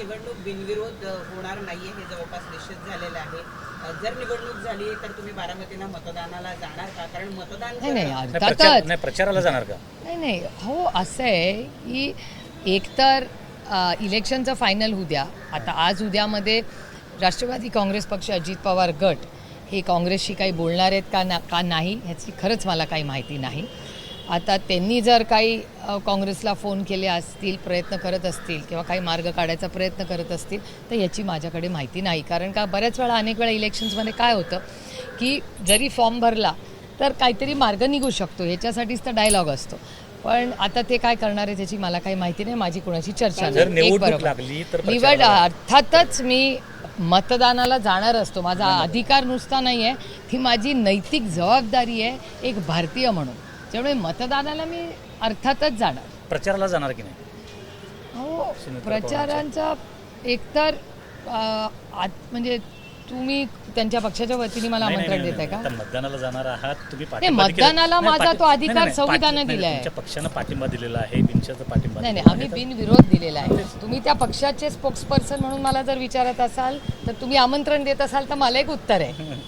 निवडणूक बिनविरोध होणार नाहीये हे जवळपास निश्चित झालेलं आहे। जर निवडणूक झाली तर तुम्ही बारामतीला मतदानाला जाणार का? कारण मतदान नाही अर्थातच नाही, प्रचाराला जाणार का? नाही हो असं आहे की एकतर इलेक्शनचं फायनल होऊ द्या। आता आज उद्यामध्ये राष्ट्रवादी काँग्रेस पक्ष अजित पवार गट हे काँग्रेसशी काही बोलणार आहेत का नाही ह्याची खरंच मला काही माहिती नाही। आता त्यांनी जर काही काँग्रेसला फोन केले असतील, प्रयत्न करत असतील किंवा काही मार्ग काढायचा प्रयत्न करत असतील तर याची माझ्याकडे माहिती नाही। कारण का बऱ्याच वेळा अनेक वेळा इलेक्शन्समध्ये काय होतं की जरी फॉर्म भरला तर काहीतरी मार्ग निघू शकतो, ह्याच्यासाठीच तर डायलॉग असतो। पण आता ते काय करणार आहे त्याची मला काही माहिती नाही, माझी कोणाची चर्चा नाही। एक बरोबर निवड अर्थातच मी मतदानाला जाणार असतो, माझा अधिकार नुसता नाही आहे, ती माझी नैतिक जबाबदारी आहे एक भारतीय म्हणून। त्यामुळे मतदानाला मी अर्थातच जाणार। प्रचाराला जाणार की नाही? हो प्रचारांचा एकतर म्हणजे तुम्ही त्यांच्या पक्षाच्या वतीने मला आमंत्रण देताय का? मतदानाला जाणार आहात तुम्ही? नाही मतदानाला माझा तो अधिकार संविधानाने दिला आहे। तुमच्या पक्षानं पाठिंबा दिलेला आहे, बिनशर्त पाठिंबा नाही आम्ही बिनविरोध दिलेला आहे। तुम्ही त्या पक्षाचे स्पोक्सपर्सन म्हणून मला जर विचारत असाल तर तुम्ही आमंत्रण देत असाल तर मला एक उत्तर आहे।